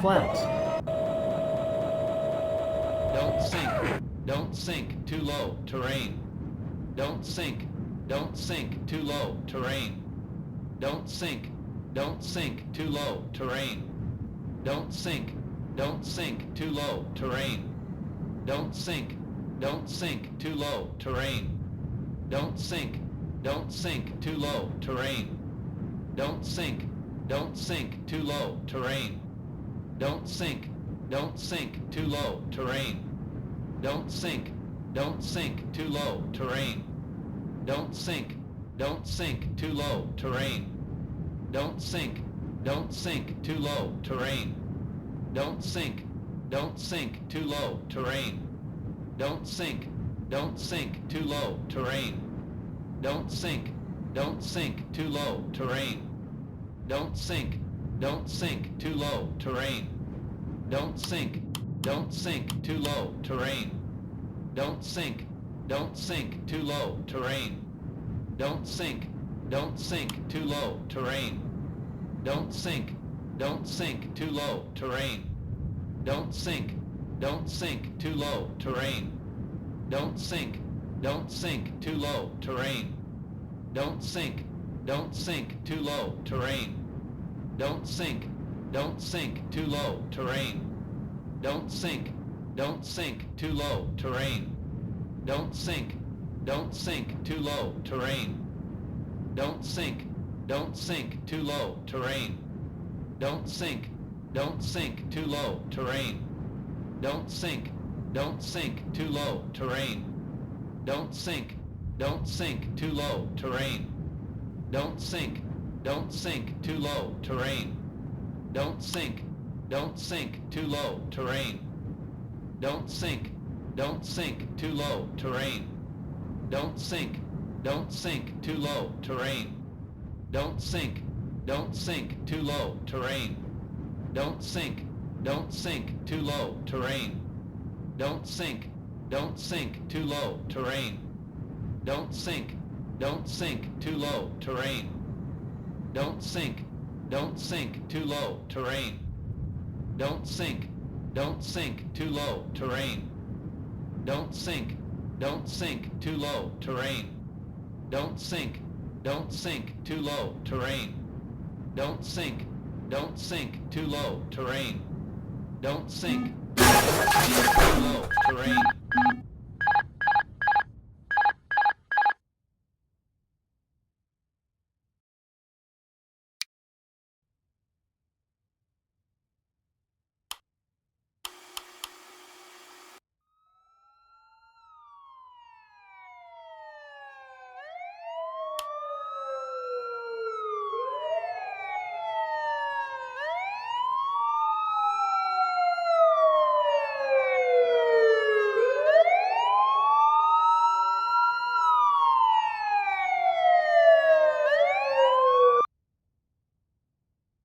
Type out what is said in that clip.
clouds. Don't sink. Don't sink. Too low. Terrain. Don't sink. Don't sink. Too low. Terrain. Don't sink. Don't sink. Too low. Terrain. Don't sink. Don't sink. Too low. Terrain. Don't sink. Don't sink. Too low. Terrain. Don't sink. Don't sink. Too low. Terrain. Don't sink. Don't sink. Too low. Terrain. Don't sink. Don't sink. Too low. Terrain. Don't sink. Don't sink. Too low. Terrain. Don't sink. Don't sink. Too low. Terrain. Don't sink. Don't sink. Too low. Terrain. Don't sink. Don't sink. Too low. Terrain. Don't sink. Don't sink. Too low. Terrain. Don't sink. Don't sink. Too low. Terrain. Don't sink. Don't sink. Too low. Terrain. Don't sink. Don't sink. Too low. Terrain. Don't sink. Don't sink. Too low. Terrain. Don't sink. Don't sink. Too low. Terrain. Don't sink. Don't sink. Too low. Terrain. Don't sink. Don't sink. Too low. Terrain. Don't sink. Don't sink. Too low. Terrain. Don't sink. Don't sink. Too low. Terrain. Don't sink. Don't sink. Too low. Terrain. Don't sink. Don't sink. Too low. Terrain. Don't sink. Don't sink. Too low. Terrain. Don't sink. Don't sink. Too low. Terrain. Don't sink. Don't sink. Too low. Terrain. Don't sink. Don't sink. Too low. Terrain. Don't sink. Don't sink. Too low. Terrain. Don't sink. Don't sink. Too low. Terrain. Don't sink. Don't sink. Too low. Terrain. Don't sink. Don't sink. Too low. Terrain. Don't sink. Don't sink. Too low. Terrain. Don't sink. Don't sink. Too low. Terrain. Don't sink. Don't sink. Too low. Terrain. Don't sink. Don't sink. Too low. Terrain. Don't sink. Don't sink. Too low. Terrain. Don't sink. Don't sink. Too low. Terrain. Don't sink. Don't sink. Too low. Terrain. Don't sink. Don't sink. Too low. Terrain. Don't sink. Don't sink. Too low. Terrain. Don't sink. Don't sink. Too low. Terrain. Don't sink. Don't sink. Too low. Terrain.